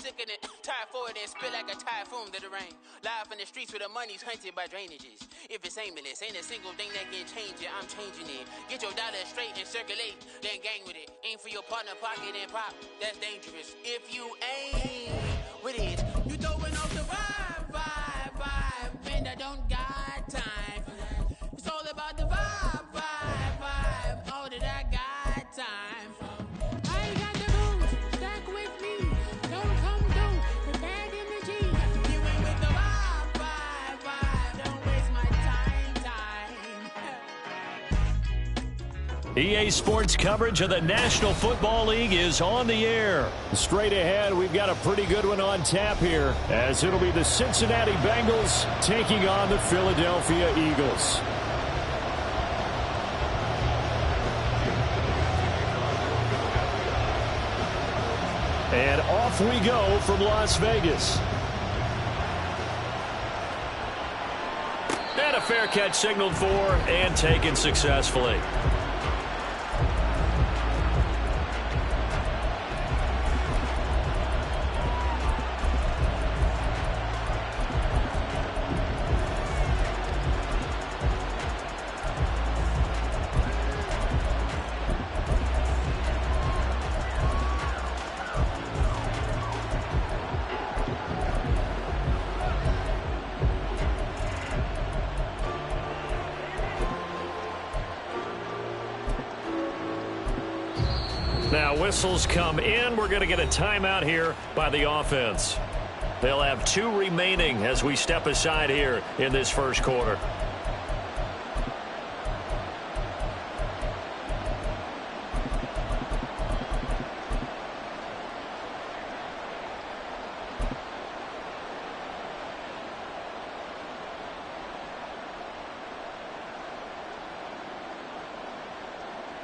sicker than typhoid and spill like a typhoon to the rain. Live in the streets where the money's hunted by drainages. If it's aimless, ain't a single thing that can change it. I'm changing it. Get your dollar straight and circulate, then gang with it. Aim for your partner, pocket and pop. That's dangerous. If you aim with it, you throwing off the vibe, and I don't got time for that. It's all about the vibe, all that I got time for. I ain't got the rules, stack with me. Don't come through with bad energy. You ain't with the vibe, don't waste my time. EA Sports coverage of the National Football League is on the air. Straight ahead, we've got a pretty good one on tap here, as it'll be the Cincinnati Bengals taking on the Philadelphia Eagles. And off we go from Las Vegas. And a fair catch signaled for and taken successfully. Now whistles come in. We're going to get a timeout here by the offense. They'll have 2 remaining as we step aside here in this first quarter.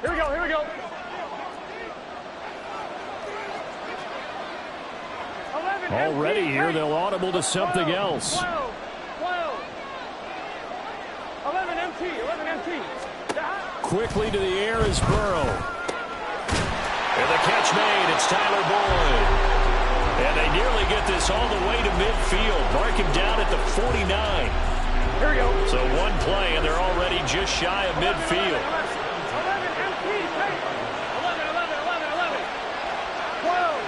Here we go. Already here, they'll audible to something else. 12. 11 MT. Quickly to the air is Burrow. And the catch made, it's Tyler Boyd. And they nearly get this all the way to midfield. Mark him down at the 49. Here we go. So one play, and they're already just shy of midfield. 11 MT. 11. 12.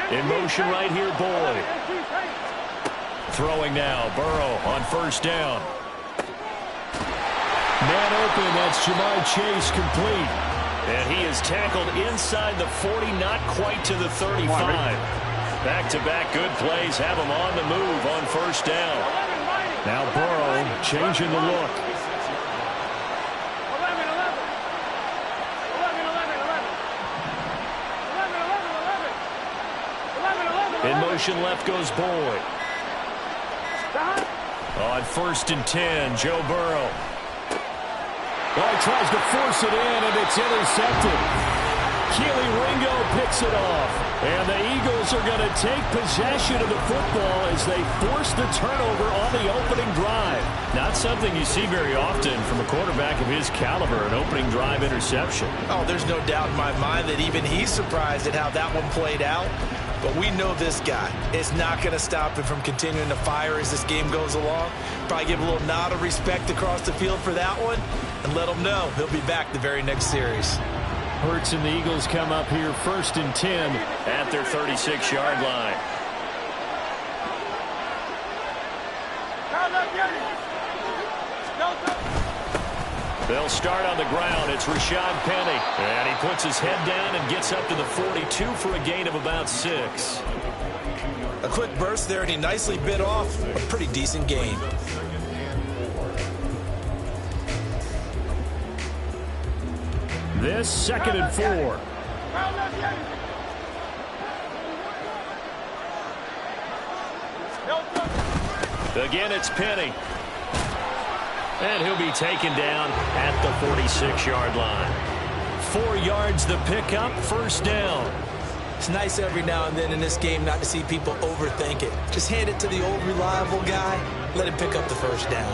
In motion right here, Boyd. Throwing now, Burrow on first down. Man open, that's Jamar Chase complete. And he is tackled inside the 40, not quite to the 35. Back-to-back good plays have him on the move on first down. Now Burrow changing the look. In motion left goes Boyd. On first and 10, Joe Burrow. Well, he tries to force it in, and it's intercepted. Keely Ringo picks it off. And the Eagles are going to take possession of the football as they force the turnover on the opening drive. Not something you see very often from a quarterback of his caliber, an opening drive interception. Oh, there's no doubt in my mind that even he's surprised at how that one played out. But we know this guy. It's not going to stop him from continuing to fire as this game goes along. Probably give a little nod of respect across the field for that one and let him know he'll be back the very next series. Hurts and the Eagles come up here first and 10 at their 36-yard line. They'll start on the ground. It's Rashad Penny. And he puts his head down and gets up to the 42 for a gain of about 6. A quick burst there, and he nicely bit off a pretty decent gain. This 2nd and 4. Again, it's Penny. And he'll be taken down at the 46-yard line. 4 yards the pickup, first down. It's nice every now and then in this game not to see people overthink it. Just hand it to the old reliable guy, let him pick up the first down.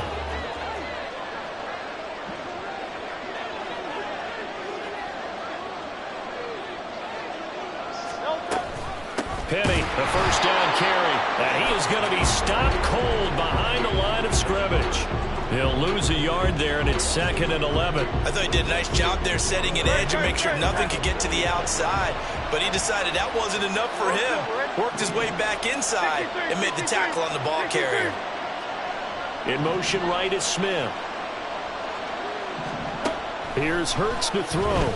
Penny, the first down carry. And he is going to be stopped cold behind the line of scrimmage. He'll lose a yard there, and it's 2nd and 11. I thought he did a nice job there setting an edge and make sure nothing could get to the outside. But he decided that wasn't enough for him. Worked his way back inside and made the tackle on the ball carrier. In motion right is Smith. Here's Hurts to throw.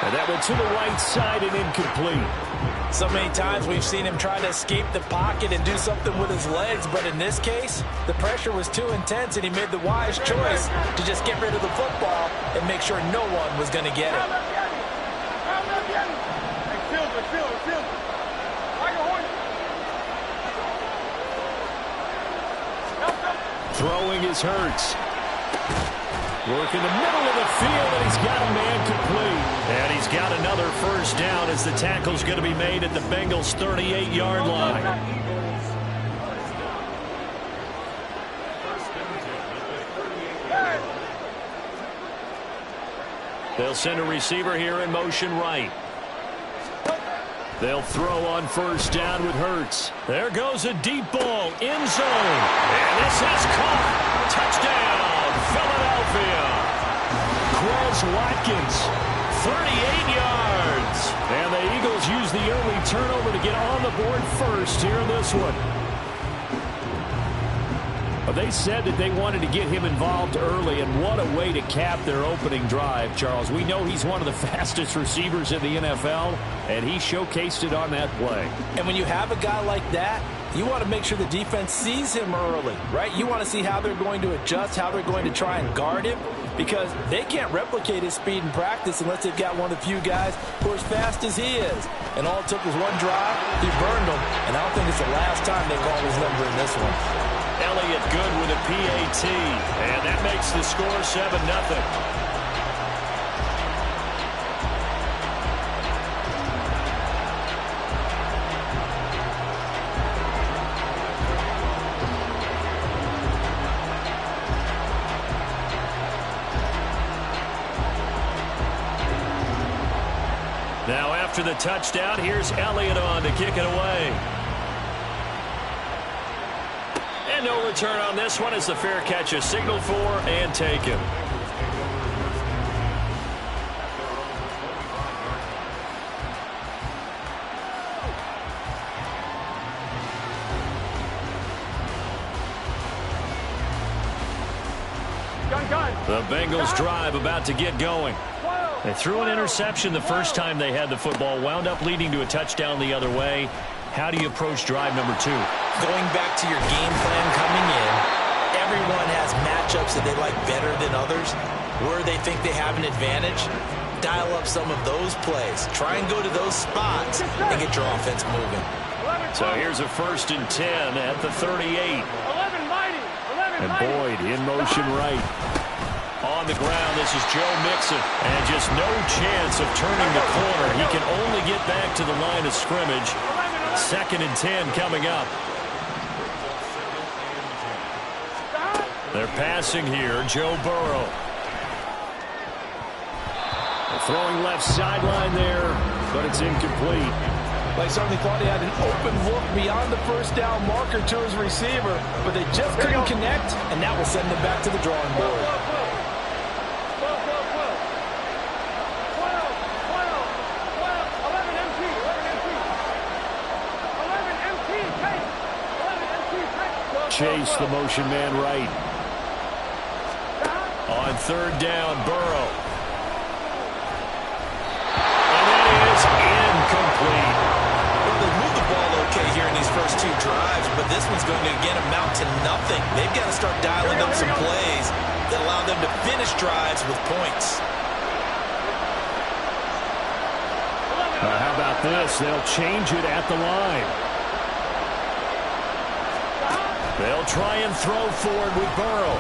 And that went to the right side and incomplete. So many times we've seen him try to escape the pocket and do something with his legs, but in this case, the pressure was too intense and he made the wise choice to just get rid of the football and make sure no one was going to get it. Throwing is Hurts. Working the middle of the field, and he's got a man complete. And he's got another first down as the tackle's going to be made at the Bengals' 38-yard line. They'll send a receiver here in motion right. They'll throw on first down with Hurts. There goes a deep ball, end zone. And this is caught. Touchdown, Philadelphia. Quez Watkins, 38 yards. And the Eagles use the early turnover to get on the board first here in this one. But they said that they wanted to get him involved early, and what a way to cap their opening drive, Charles. We know he's one of the fastest receivers in the NFL, and he showcased it on that play. And when you have a guy like that, you want to make sure the defense sees him early, right? You want to see how they're going to adjust, how they're going to try and guard him, because they can't replicate his speed in practice unless they've got one of the few guys who are as fast as he is. And all it took was one drive, he burned them, and I don't think it's the last time they call his number in this one. Elliott good with a PAT, and that makes the score 7-0. Now after the touchdown, here's Elliott on to kick it away. And no return on this one as the fair catch is signaled for and taken. The Bengals drive about to get going. They threw an interception the first time they had the football, wound up leading to a touchdown the other way. How do you approach drive number 2? Going back to your game plan coming in, everyone has matchups that they like better than others. Where they think they have an advantage, dial up some of those plays. Try and go to those spots and get your offense moving. So here's a 1st and 10 at the 38. And Boyd in motion right. On the ground, this is Joe Mixon. And just no chance of turning the corner. He can only get back to the line of scrimmage. 2nd and 10 coming up. They're passing here, Joe Burrow. They're throwing left sideline there, but it's incomplete. They certainly thought he had an open look beyond the first down marker to his receiver, but they just couldn't connect, and that will send them back to the drawing board. Chase, the motion man right. On 3rd down, Burrow. And that is incomplete. Well, they moved the ball okay here in these first 2 drives, but this one's going to again amount to nothing. They've got to start dialing up some plays that allow them to finish drives with points. How about this? They'll change it at the line. They'll try and throw forward with Burrow.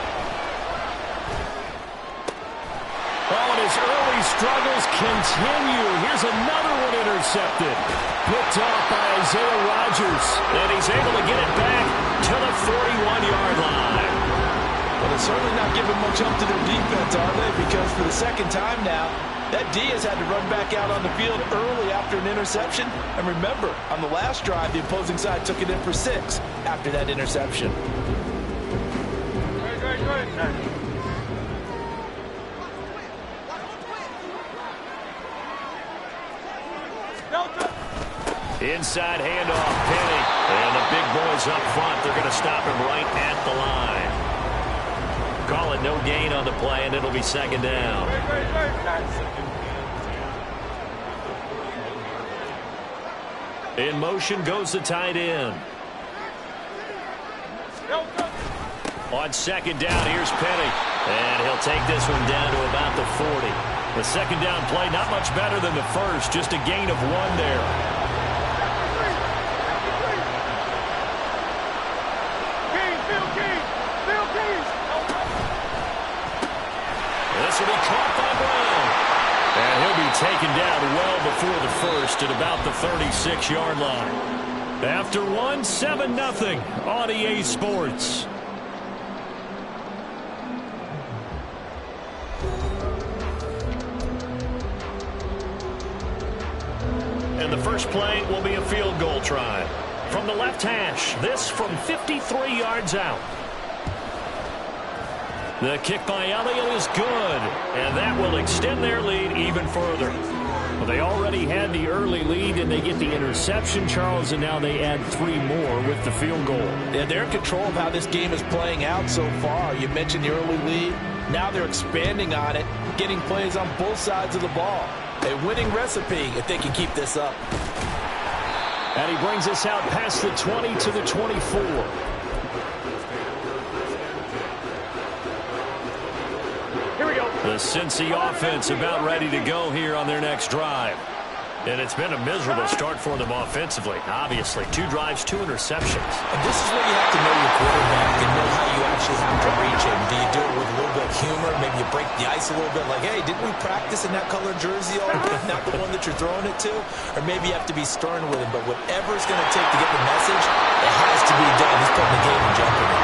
Oh, and his early struggles continue. Here's another one intercepted. Picked off by Isaiah Rodgers. And he's able to get it back to the 41-yard line. Well, they're certainly not giving much help to their defense, are they? Because for the second time now, that D has had to run back out on the field early after an interception. And remember, on the last drive, the opposing side took it in for 6 after that interception. Good. Inside handoff, Penny. And the big boys up front, they're going to stop him right at the line. Call it no gain on the play, and it'll be second down. In motion goes the tight end. On second down, here's Penny. And he'll take this one down to about the 40. The second down play, not much better than the first, just a gain of 1 there. This will be caught by Brown. And he'll be taken down well before the first at about the 36-yard line. After 1, 7-0 on EA Sports. And the first play will be a field goal try. From the left hash, this from 53 yards out. The kick by Elliott is good, and that will extend their lead even further. Well, they already had the early lead, and they get the interception, Charles, and now they add 3 more with the field goal. Yeah, they're in control of how this game is playing out so far. You mentioned the early lead. Now they're expanding on it, getting plays on both sides of the ball. A winning recipe if they can keep this up. And he brings us out past the 20 to the 24. The Cincy offense about ready to go here on their next drive. And it's been a miserable start for them offensively. Obviously, 2 drives, 2 interceptions. And this is where you have to know your quarterback and know how you actually have to reach him. Do you do it with a little bit of humor? Maybe you break the ice a little bit like, hey, didn't we practice in that colored jersey already? Not the one that you're throwing it to? Or maybe you have to be stern with him. But whatever it's going to take to get the message, it has to be done. He's putting the game in jeopardy.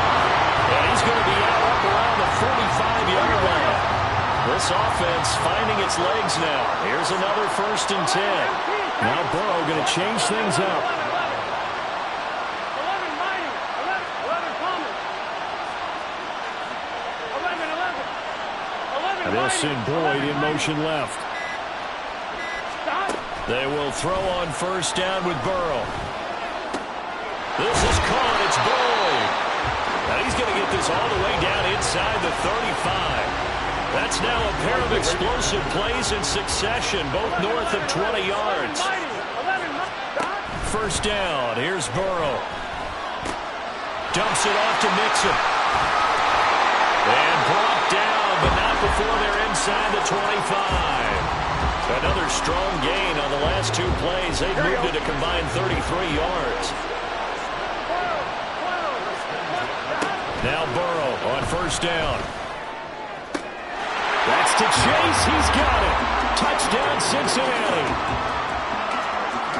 And he's going to be out up around the 45-yard line. This offense finding its legs now. Here's another 1st and 10. Now Burrow going to change things up. 11 Mighty. 11 Thomas. 11. They'll send Boyd in motion left. Stop. They will throw on 1st down with Burrow. This is caught. It's Boyd. Now he's going to get this all the way down inside the 35. That's now a pair of explosive plays in succession, both north of 20 yards. 1st down. Here's Burrow. Dumps it off to Mixon. And brought down, but not before they're inside the 25. Another strong gain on the last 2 plays. They've moved it a combined 33 yards. Now Burrow on 1st down. That's to Chase. He's got it. Touchdown, Cincinnati.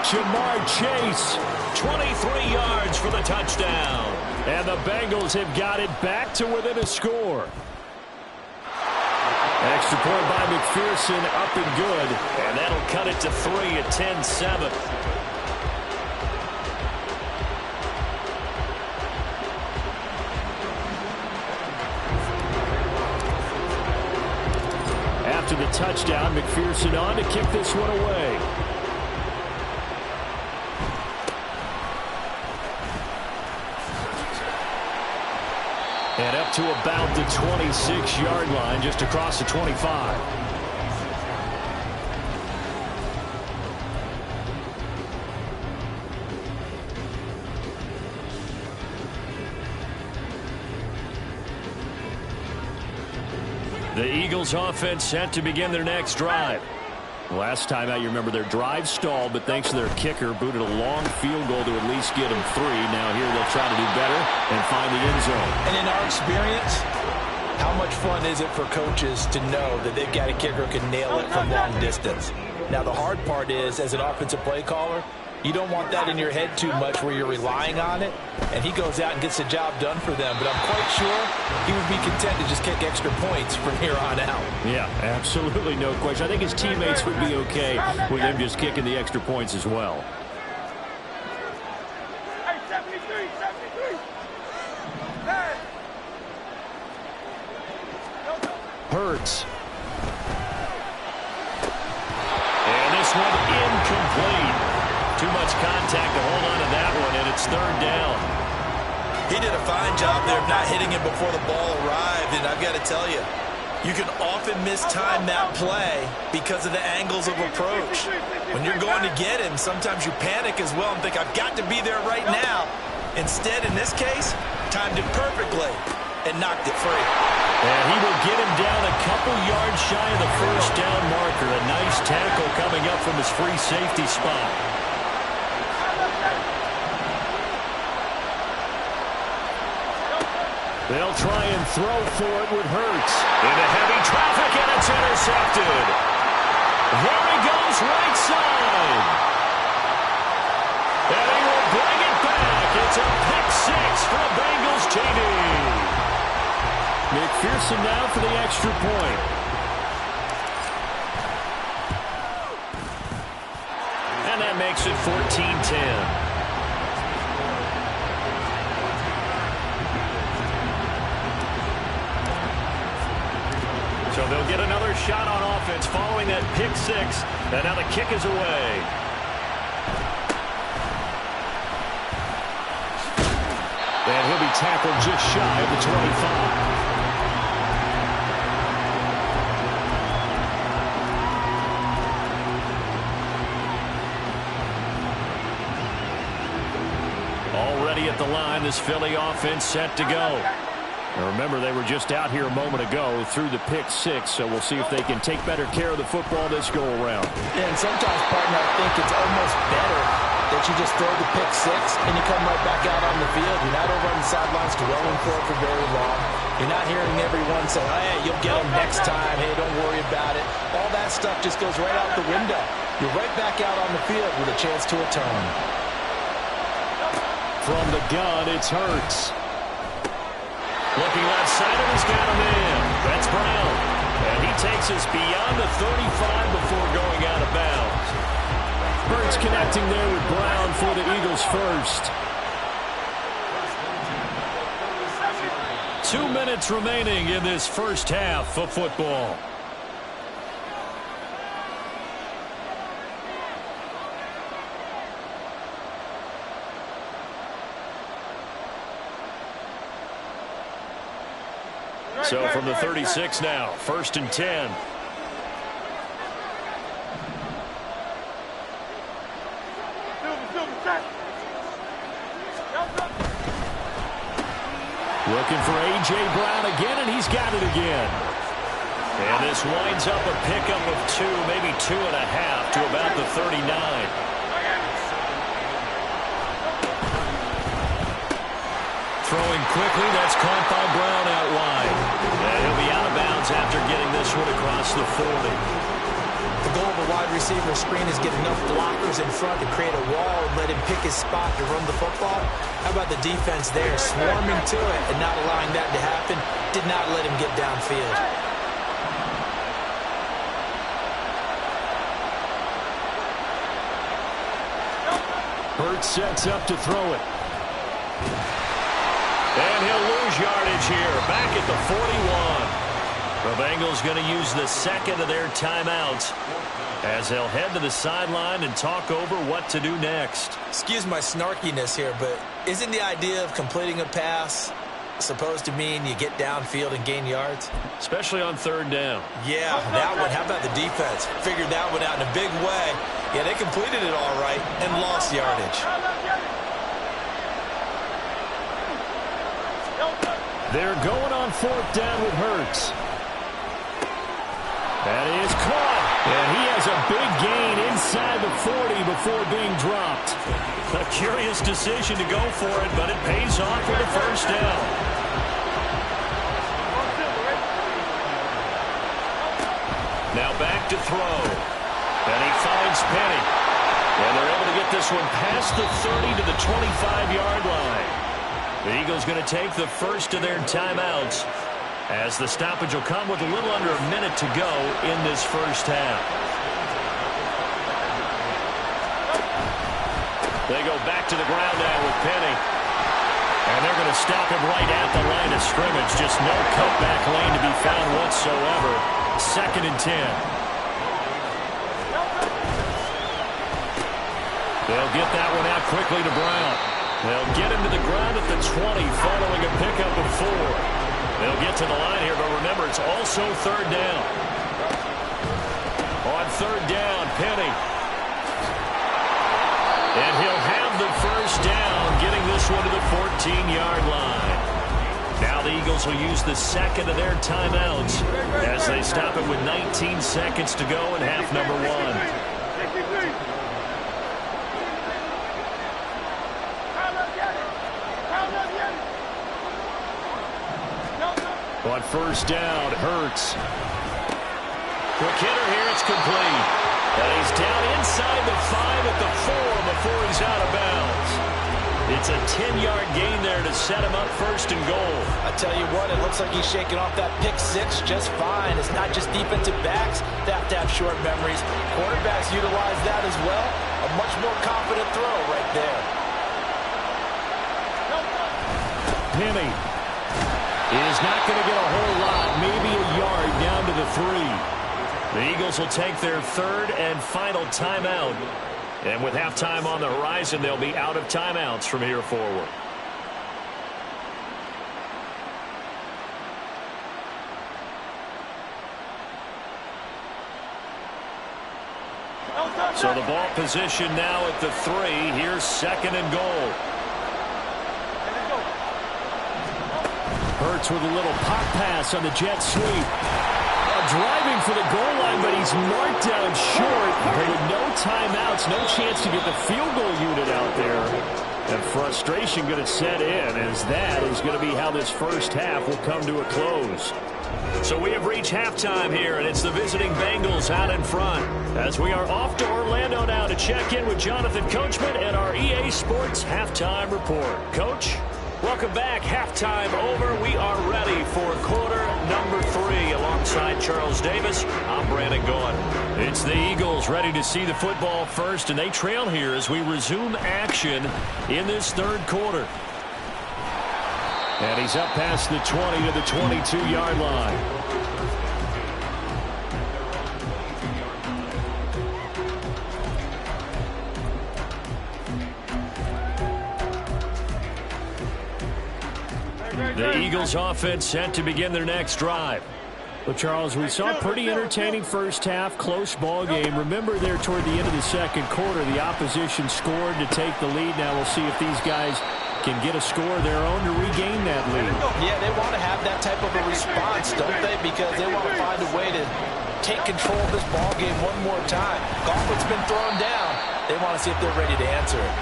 Jamar Chase, 23 yards for the touchdown. And the Bengals have got it back to within a score. Extra point by McPherson, up and good. And that'll cut it to 3 at 10-7. After the touchdown, McPherson on to kick this one away. And up to about the 26-yard line, just across the 25. The Eagles offense set to begin their next drive. Last time out, you remember their drive stalled, but thanks to their kicker, booted a long field goal to at least get them 3. Now here they'll try to do better and find the end zone. And in our experience, how much fun is it for coaches to know that they've got a kicker who can nail it from long distance? Now the hard part is, as an offensive play caller, You don't want that in your head too much where you're relying on it, and he goes out and gets the job done for them. But I'm quite sure he would be content to just kick extra points from here on out. Yeah, absolutely no question. I think his teammates would be okay with him just kicking the extra points as well. Hey, 73, 73. Hey. Hurts. And this one incomplete. Too much contact to hold on to that one, and it's third down. He did a fine job there of not hitting him before the ball arrived, and I've got to tell you, you can often mistime that play because of the angles of approach. When you're going to get him, sometimes you panic as well and think, I've got to be there right now. Instead, in this case, timed it perfectly and knocked it free. And he will get him down a couple yards shy of the first down marker. A nice tackle coming up from his free safety spot. They'll try and throw for it with Hurts. Into heavy traffic, and it's intercepted. There he goes, right side. And he will bring it back. It's a pick six for the Bengals TD. McPherson now for the extra point. And that makes it 14-10. So they'll get another shot on offense following that pick six. And now the kick is away. And he'll be tackled just shy of the 25. Already at the line, this Philly offense set to go. Now remember, they were just out here a moment ago through the pick six, so we'll see if they can take better care of the football this go-around. Yeah, and sometimes, partner, I think it's almost better that you just throw the pick six and you come right back out on the field. You're not over on the sidelines dwelling for it for very long. You're not hearing everyone say, hey, you'll get them next time. Hey, don't worry about it. All that stuff just goes right out the window. You're right back out on the field with a chance to atone. From the gun, it's Hurts. Looking left side, and he's got him in. That's Brown. And he takes us beyond the 35 before going out of bounds. Hurts connecting there with Brown for the Eagles first. 2 minutes remaining in this first half of football. So from the 36 now, 1st and 10. Looking for A.J. Brown again, and he's got it again. And this winds up a pickup of 2, maybe 2.5 to about the 39. Throwing quickly, that's caught by Brown out wide. And he'll be out of bounds after getting this one across the 40. The goal of a wide receiver screen is get enough blockers in front to create a wall and let him pick his spot to run the football. How about the defense there, swarming to it and not allowing that to happen? Did not let him get downfield. Hurts sets up to throw it. And he'll lose yardage here, back at the 41. The Bengals going to use the second of their timeouts as they'll head to the sideline and talk over what to do next. Excuse my snarkiness here, but isn't the idea of completing a pass supposed to mean you get downfield and gain yards? Especially on 3rd down. Yeah, that one. How about the defense? Figured that one out in a big way. Yeah, they completed it all right and lost yardage. They're going on 4th down with Hurts. That is caught. And he has a big gain inside the 40 before being dropped. A curious decision to go for it, but it pays off for the 1st down. Now back to throw. And he finds Penny. And they're able to get this one past the 30 to the 25-yard line. The Eagles going to take the first of their timeouts, as the stoppage will come with a little under a minute to go in this first half. They go back to the ground now with Penny. And they're going to stop him right at the line of scrimmage. Just no cutback lane to be found whatsoever. 2nd and 10. They'll get that one out quickly to Brown. They'll get him to the ground at the 20 following a pickup of 4. They'll get to the line here, but remember, it's also 3rd down. On 3rd down, Penny. And he'll have the first down, getting this one to the 14-yard line. Now the Eagles will use the second of their timeouts as they stop it with 19 seconds to go in half number 1. On 1st down, Hurts. Quick hitter here, it's complete. And he's down inside the 5 at the 4 before he's out of bounds. It's a 10-yard gain there to set him up 1st and goal. I tell you what, it looks like he's shaking off that pick 6 just fine. It's not just defensive backs that have to have short memories. Quarterbacks utilize that as well. A much more confident throw right there. Penny is not going to get a whole lot, maybe a yard down to the 3. The Eagles will take their 3rd and final timeout. And with halftime on the horizon, they'll be out of timeouts from here forward. So the ball position now at the 3. Here's 2nd and goal. Hurts with a little pop pass on the jet sweep. Driving for the goal line, but he's marked down short. But with no timeouts, no chance to get the field goal unit out there. And frustration going to set in, as that is going to be how this first half will come to a close. So we have reached halftime here, and it's the visiting Bengals out in front, as we are off to Orlando now to check in with Jonathan Coachman and our EA Sports Halftime Report. Coach? Welcome back. Halftime over. We are ready for quarter number 3. Alongside Charles Davis, I'm Brandon Gaudin. It's the Eagles ready to see the football first, and they trail here as we resume action in this 3rd quarter. And he's up past the 20 to the 22-yard line. The Eagles offense set to begin their next drive. Well, Charles, we saw a pretty entertaining first half, close ball game. Remember there toward the end of the 2nd quarter, the opposition scored to take the lead. Now we'll see if these guys can get a score of their own to regain that lead. Yeah, they want to have that type of a response, don't they? Because they want to find a way to take control of this ball game one more time. Gauntlet's been thrown down. They want to see if they're ready to answer it.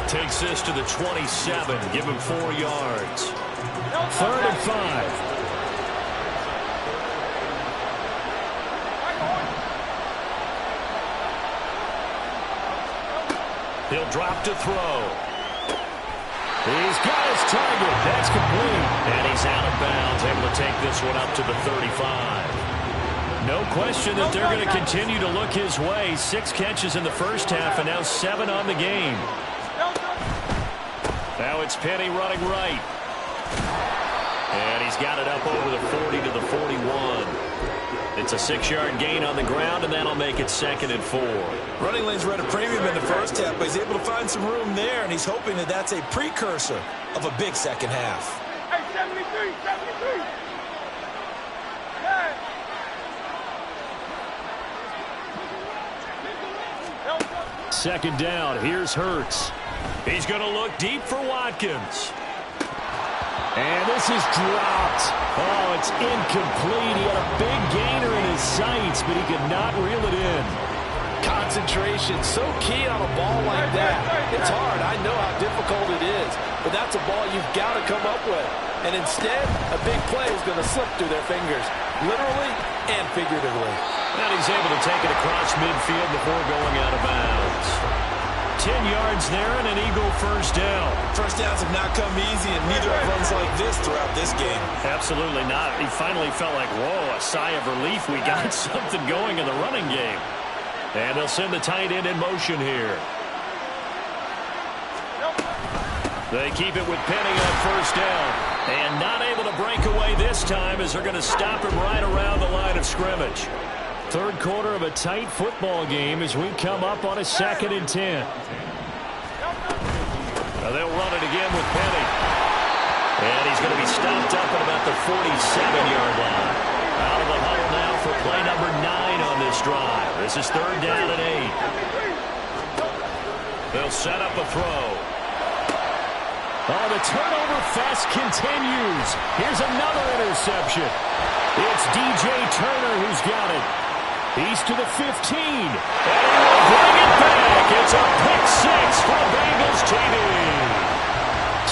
Takes this to the 27. Give him 4 yards. 3rd and 5. He'll drop to throw. He's got his target. That's complete. And he's out of bounds, able to take this one up to the 35. No question that they're going to continue to look his way. 6 catches in the first half and now 7 on the game. Now it's Penny running right. And he's got it up over the 40 to the 41. It's a 6-yard gain on the ground, and that'll make it 2nd and 4. Running lanes were at a premium in the first half, but he's able to find some room there, and he's hoping that that's a precursor of a big second half. Hey, 73, 73. Hey. 2nd down. Here's Hurts. He's going to look deep for Watkins. And this is dropped. Oh, it's incomplete. He had a big gainer in his sights, but he could not reel it in. Concentration, so key on a ball like that. It's hard. I know how difficult it is, but that's a ball you've got to come up with. And instead, a big play is going to slip through their fingers, literally and figuratively. And he's able to take it across midfield before going out of bounds. 10 yards there and an Eagle first down. First downs have not come easy, and neither have runs like this throughout this game. Absolutely not. He finally felt like, whoa, a sigh of relief. We got something going in the running game. And they'll send the tight end in motion here. They keep it with Penny on first down. And not able to break away this time as they're going to stop him right around the line of scrimmage. Third quarter of a tight football game as we come up on a 2nd and 10. Now they'll run it again with Penny. And he's going to be stopped up at about the 47-yard line. Out of the huddle now for play number 9 on this drive. This is 3rd down and 8. They'll set up a throw. Oh, the turnover fest continues. Here's another interception. It's DJ Turner who's got it. He's to the 15. And he will bring it back. It's a pick 6 for Bengals TV.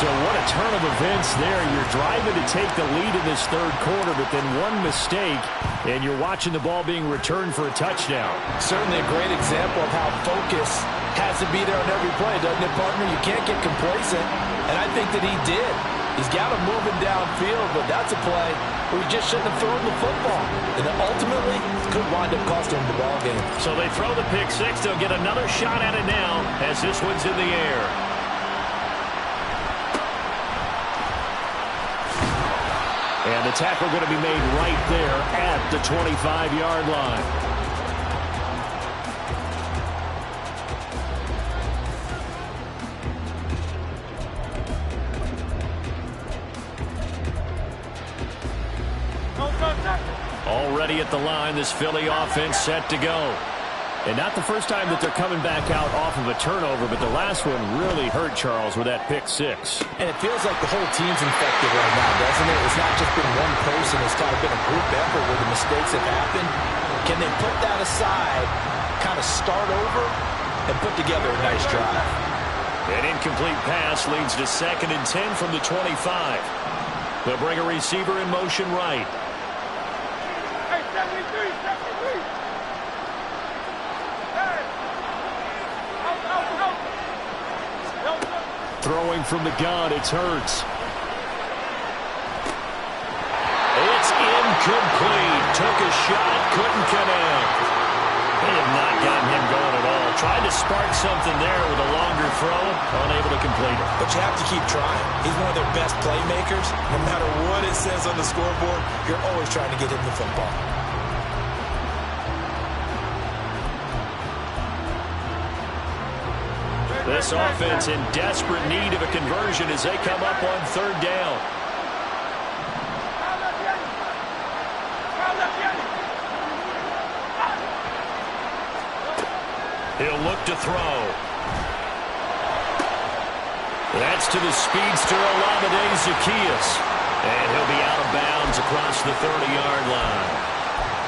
So what a turn of events there. You're driving to take the lead in this third quarter, but then one mistake, and you're watching the ball being returned for a touchdown. Certainly a great example of how focus has to be there on every play, doesn't it, partner? You can't get complacent, and I think that he did. He's got him moving downfield, but that's a play where he just shouldn't have thrown the football. And ultimately, it could wind up costing him the ball game. So they throw the pick 6. They'll get another shot at it now as this one's in the air. And the tackle going to be made right there at the 25-yard line. Already at the line, this Philly offense set to go. And not the first time that they're coming back out off of a turnover, but the last one really hurt Charles with that pick 6. And it feels like the whole team's infected right now, doesn't it? It's not just been one person. It's kind of been a group effort where the mistakes have happened. Can they put that aside, kind of start over, and put together a nice drive? An incomplete pass leads to 2nd and 10 from the 25. They'll bring a receiver in motion right. Hey, 73, 73. Throwing from the gun, it's Hurts. It's incomplete. Took a shot, couldn't connect. They have not gotten him going at all. Tried to spark something there with a longer throw, unable to complete it. But you have to keep trying. He's one of their best playmakers. No matter what it says on the scoreboard, you're always trying to get him the football. This offense in desperate need of a conversion as they come up on 3rd down. He'll look to throw. That's to the speedster Olamide Zaccheaus. And he'll be out of bounds across the 30-yard line.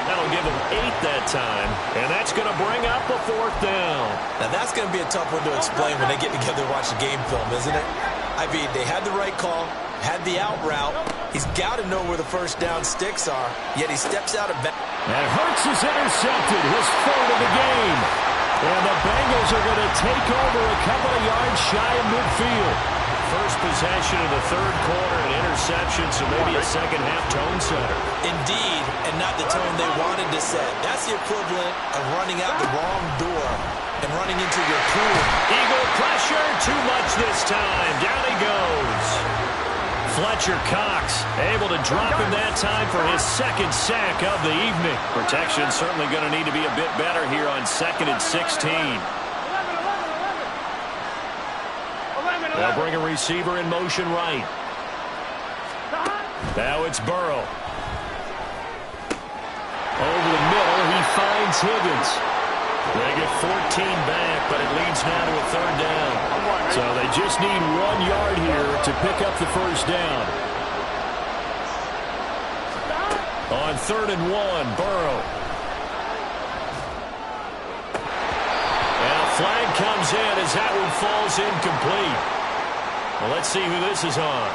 That'll give them 8 that time, and that's going to bring up a 4th down. Now, that's going to be a tough one to explain when they get together and watch the game film, isn't it? I mean, they had the right call, had the out route. He's got to know where the first down sticks are, yet he steps out of bounds. And Hurts is intercepted, his 3rd of the game. And the Bengals are going to take over a couple of yards shy of midfield. First possession of the 3rd quarter, an interception, so maybe a second-half tone setter. Indeed, and not the tone they wanted to set. That's the equivalent of running out the wrong door and running into your pool. Eagle pressure, too much this time. Down he goes. Fletcher Cox able to drop him that time for his 2nd sack of the evening. Protection certainly going to need to be a bit better here on 2nd and 16. They'll bring a receiver in motion right. Now it's Burrow. Over the middle, he finds Higgins. They get 14 back, but it leads now to a 3rd down. So they just need 1 yard here to pick up the first down. On 3rd and 1, Burrow. And a flag comes in as that one falls incomplete. Well, let's see who this is on.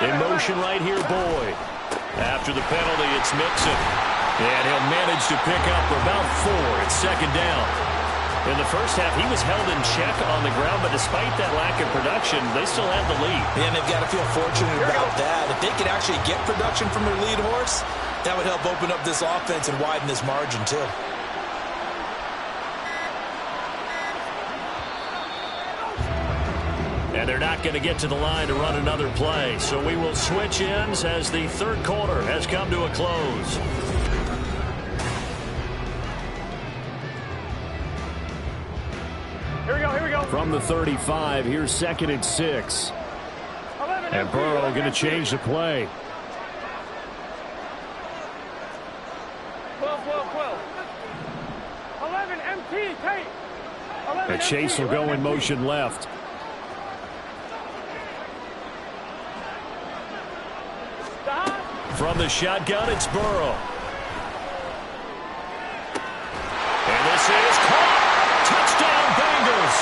In motion right here, Boyd. After the penalty, it's Mixon. And he'll manage to pick up about 4. It's second down. In the first half, he was held in check on the ground, but despite that lack of production, they still have the lead. And they've got to feel fortunate about that. If they could actually get production from their lead horse, that would help open up this offense and widen this margin, too. And they're not going to get to the line to run another play. So we will switch ends as the third quarter has come to a close. Here we go. From the 35, here's 2nd and 6. And Burrow going to change the play. 12. 11 MT, Tate. And Chase will go in motion left. From the shotgun, it's Burrow. And this is caught. Touchdown, Bengals.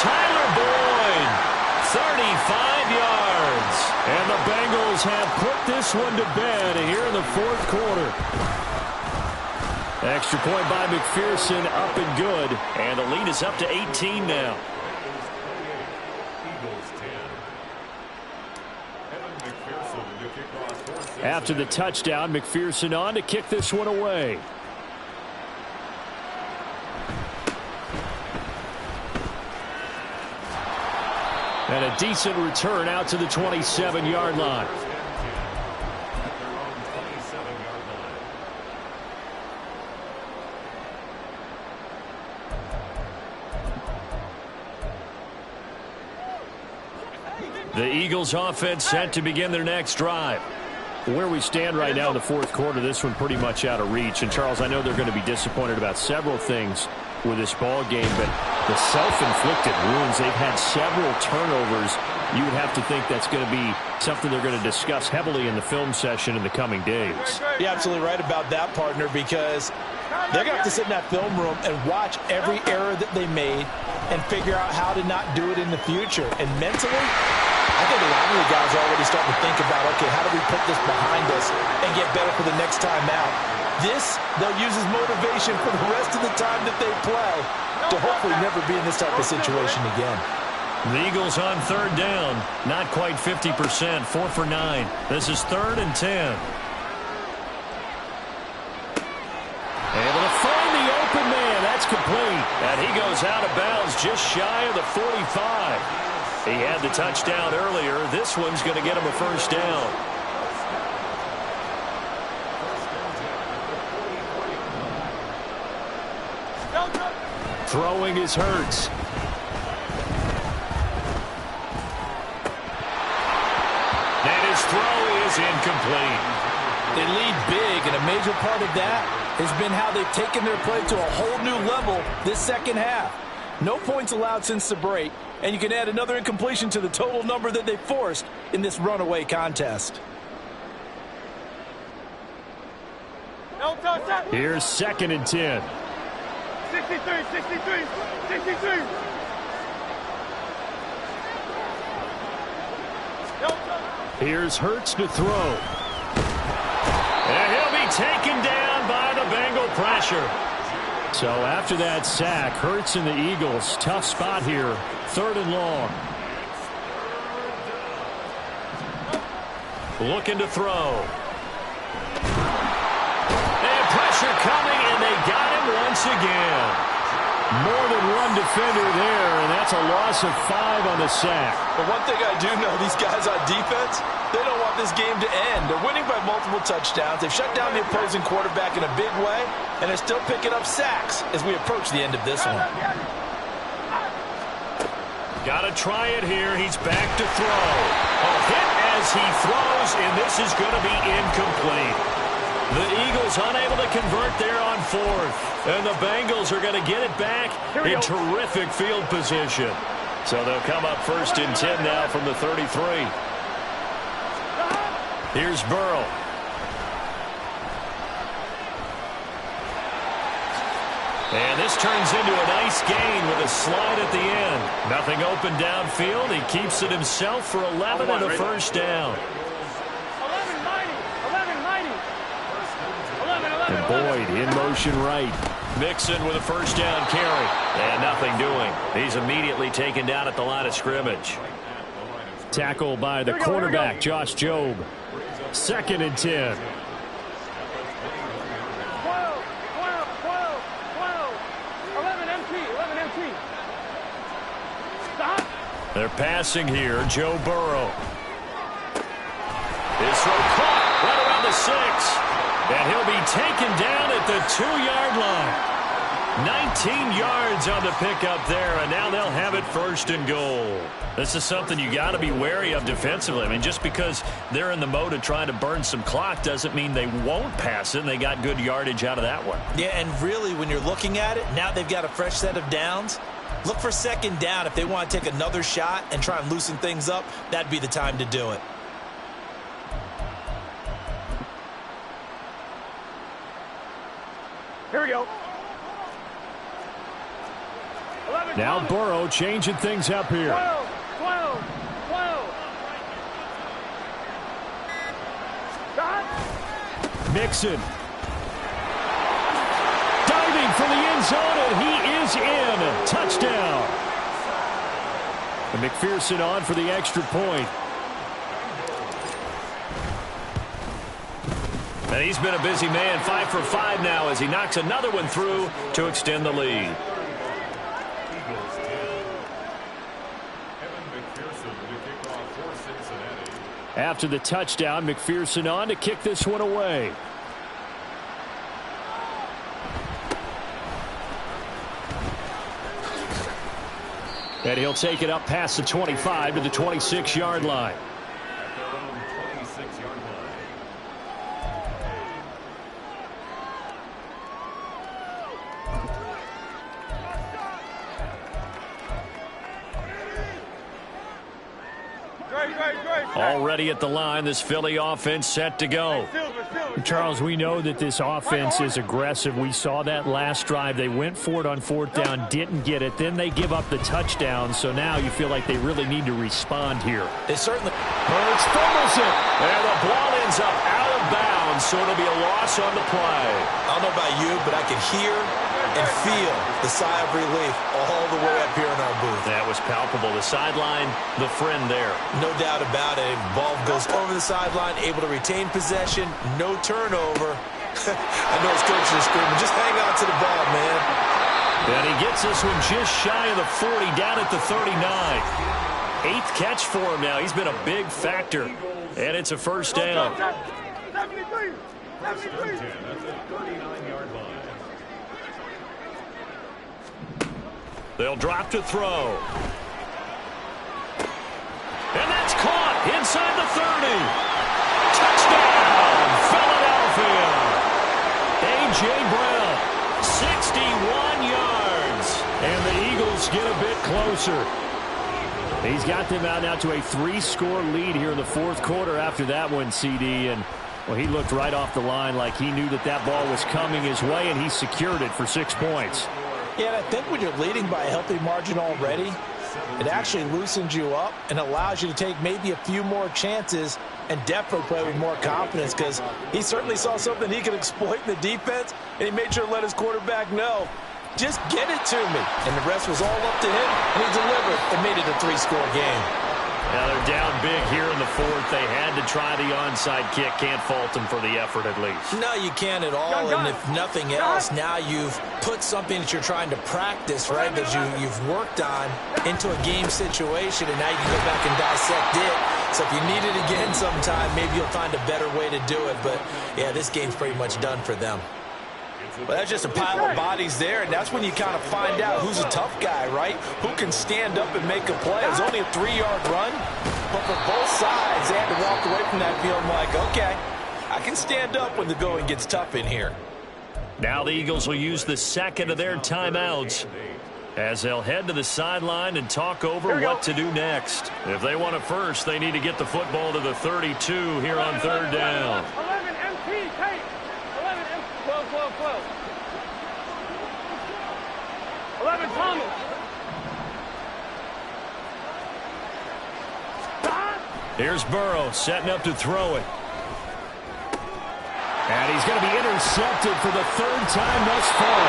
Tyler Boyd, 35 yards. And the Bengals have put this one to bed here in the fourth quarter. Extra point by McPherson, up and good. And the lead is up to 18 now. After the touchdown, McPherson on to kick this one away. And a decent return out to the 27-yard line. The Eagles offense set to begin their next drive. Where we stand right now in the fourth quarter, this one pretty much out of reach. And, Charles, I know they're going to be disappointed about several things with this ball game, but the self-inflicted wounds, they've had several turnovers. You would have to think that's going to be something they're going to discuss heavily in the film session in the coming days. You're absolutely right about that, partner, because they're going to have to sit in that film room and watch every error that they made and figure out how to not do it in the future. And mentally, I think a lot of the guys are already starting to think about, okay, how do we put this behind us and get better for the next time out? This, they'll use as motivation for the rest of the time that they play to hopefully never be in this type of situation again. The Eagles on third down, not quite 50%, 4 for 9. This is 3rd and 10. Able to find the open man. That's complete. And he goes out of bounds just shy of the 45. He had the touchdown earlier. This one's going to get him a first down. Throwing is Hurts. And his throw is incomplete. They lead big, and a major part of that has been how they've taken their play to a whole new level this second half. No points allowed since the break, and you can add another incompletion to the total number that they forced in this runaway contest. Here's 2nd and 10. 63. Here's Hurts to throw. And he'll be taken down by the Bengal pressure. So after that sack, Hurts and the Eagles, tough spot here, 3rd and long. Looking to throw. And pressure coming, and they got him once again. More than one defender there, and that's a loss of 5 on the sack. But one thing I do know, these guys on defense, they don't want this game to end. They're winning by multiple touchdowns. They've shut down the opposing quarterback in a big way, and they're still picking up sacks as we approach the end of this one. Got to try it here. He's back to throw. A hit as he throws, and this is going to be incomplete. The Eagles unable to convert there on 4th. And the Bengals are going to get it back in terrific field position. So they'll come up 1st and 10 now from the 33. Here's Burrow. And this turns into a nice gain with a slide at the end. Nothing open downfield. He keeps it himself for 11 and a first down. And Boyd in motion right. Mixon with a first down carry. And nothing doing. He's immediately taken down at the line of scrimmage. Tackle by the quarterback, Josh Jobe. 2nd and 10. 11 MT. Stop. They're passing here. Joe Burrow. His throw caught right around the 6. And he'll be taken down at the 2-yard line. 19 yards on the pickup there, and now they'll have it 1st and goal. This is something you got to be wary of defensively. I mean, just because they're in the mode of trying to burn some clock doesn't mean they won't pass it, and they got good yardage out of that one. Yeah, and really, when you're looking at it, now they've got a fresh set of downs. Look for 2nd down. If they want to take another shot and try and loosen things up, that'd be the time to do it. Here we go. 11, Now 12, Burrow changing things up here. 12. Stop. Mixon. Diving for the end zone, and he is in. Touchdown. And McPherson on for the extra point. And he's been a busy man, 5 for 5 now as he knocks another one through to extend the lead. After the touchdown, McPherson on to kick this one away. And he'll take it up past the 25 to the 26-yard line. Already at the line, this Philly offense set to go. Charles, we know that this offense is aggressive. We saw that last drive. They went for it on 4th down, didn't get it. Then they give up the touchdown. So now you feel like they really need to respond here. They certainly. Hurts fumbles it. And the ball ends up out of bounds, so it'll be a loss on the play. I don't know about you, but I can hear and feel the sigh of relief all the way up here in our booth. That was palpable. The sideline, the friend there. No doubt about it. Ball goes over the sideline, able to retain possession, no turnover. I know his coach is screaming, just hang on to the ball, man. And he gets this one just shy of the 40, down at the 39. 8th catch for him now. He's been a big factor. And it's a 1st down. 73. That's a 39-yard line. They'll drop to throw. And that's caught inside the 30. Touchdown, Philadelphia. A.J. Brown, 61 yards. And the Eagles get a bit closer. He's got them out now to a 3-score lead here in the 4th quarter after that one, CD. And, well, he looked right off the line like he knew that that ball was coming his way, and he secured it for 6 points. Yeah, and I think when you're leading by a healthy margin already, it actually loosens you up and allows you to take maybe a few more chances and definitely play with more confidence, because he certainly saw something he could exploit in the defense, and he made sure to let his quarterback know, just get it to me. And the rest was all up to him, and he delivered and made it a 3-score game. Now they're down big here in the 4th. They had to try the onside kick. Can't fault them for the effort at least. No, you can't at all. And if nothing else, now you've put something that you're trying to practice, right, that you've worked on into a game situation, and now you can go back and dissect it. So if you need it again sometime, maybe you'll find a better way to do it. But, yeah, this game's pretty much done for them. Well, that's just a pile of bodies there, and that's when you kind of find out who's a tough guy, right? Who can stand up and make a play. It was only a 3-yard run, but for both sides, they had to walk away from that field like, okay, I can stand up when the going gets tough in here. Now the Eagles will use the 2nd of their timeouts as they'll head to the sideline and talk over what to do next. If they want it first, they need to get the football to the 32 here on 3rd down. 11 MT, Kate. 11 MT. 12. 11 Thomas. Here's Burrow setting up to throw it. And he's going to be intercepted for the third time thus far.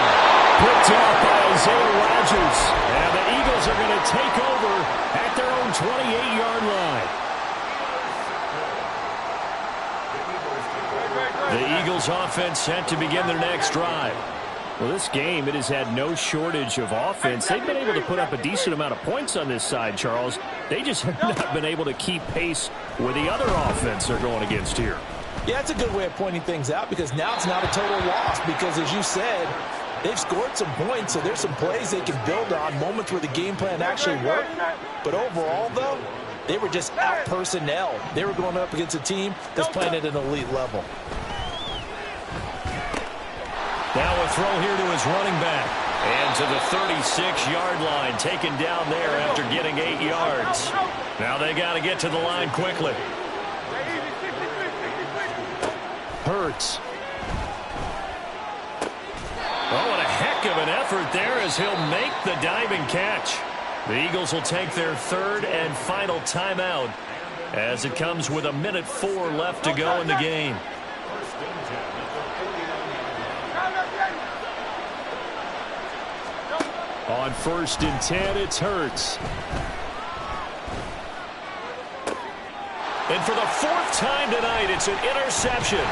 Picked off by Isaiah Rodgers. And the Eagles are going to take over at their own 28-yard line. The Eagles offense set to begin their next drive. Well, this game, it has had no shortage of offense. They've been able to put up a decent amount of points on this side, Charles. They just have not been able to keep pace with the other offense they're going against here. Yeah, that's a good way of pointing things out because now it's not a total loss because, as you said, they've scored some points, so there's some plays they can build on, moments where the game plan actually worked. But overall, though, they were just out-personnel. They were going up against a team that's playing at an elite level. Now a throw here to his running back. And to the 36-yard line, taken down there after getting 8 yards. Now they got to get to the line quickly. Hurts. Oh, what a heck of an effort there as he'll make the diving catch. The Eagles will take their third and final timeout as it comes with 1:04 left to go in the game. On 1st and 10, it's Hurts. And for the 4th time tonight, it's an interception.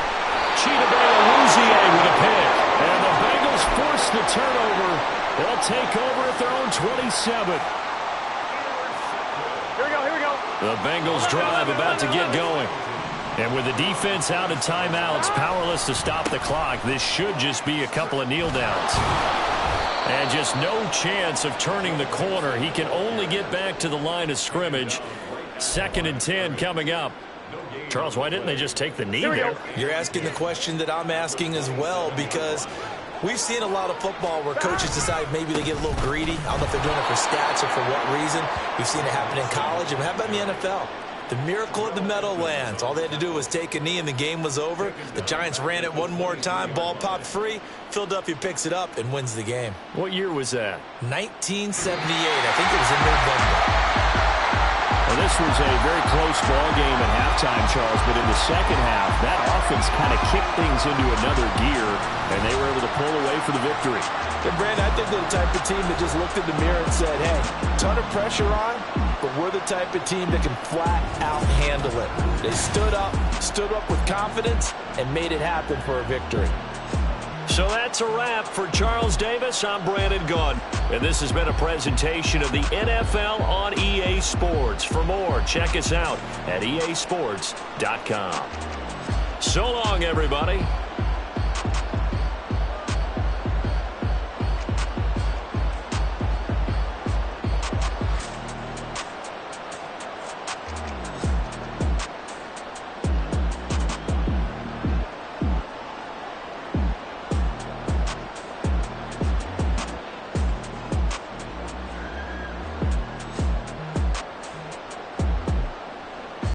Chidobe-Awuzie with a pick. And the Bengals force the turnover. They'll take over at their own 27. Here we go. The Bengals drive about to get going. And with the defense out of timeouts, powerless to stop the clock, this should just be a couple of kneel downs. And just no chance of turning the corner. He can only get back to the line of scrimmage. 2nd and 10 coming up. Charles, why didn't they just take the knee there? You're asking the question that I'm asking as well because we've seen a lot of football where coaches decide maybe they get a little greedy. I don't know if they're doing it for stats or for what reason. We've seen it happen in college. And how about in the NFL? The miracle of the Meadowlands. All they had to do was take a knee and the game was over. The Giants ran it one more time. Ball popped free. Philadelphia picks it up and wins the game. What year was that? 1978. I think it was in November. Well, this was a very close ball game at halftime, Charles, but in the second half, that offense kind of kicked things into another gear, and they were able to pull away for the victory. And, Brandon, I think they're the type of team that just looked in the mirror and said, hey, ton of pressure on, but we're the type of team that can flat out handle it. They stood up with confidence, and made it happen for a victory. So that's a wrap for Charles Davis. I'm Brandon Gunn, and this has been a presentation of the NFL on EA Sports. For more, check us out at easports.com. So long, everybody.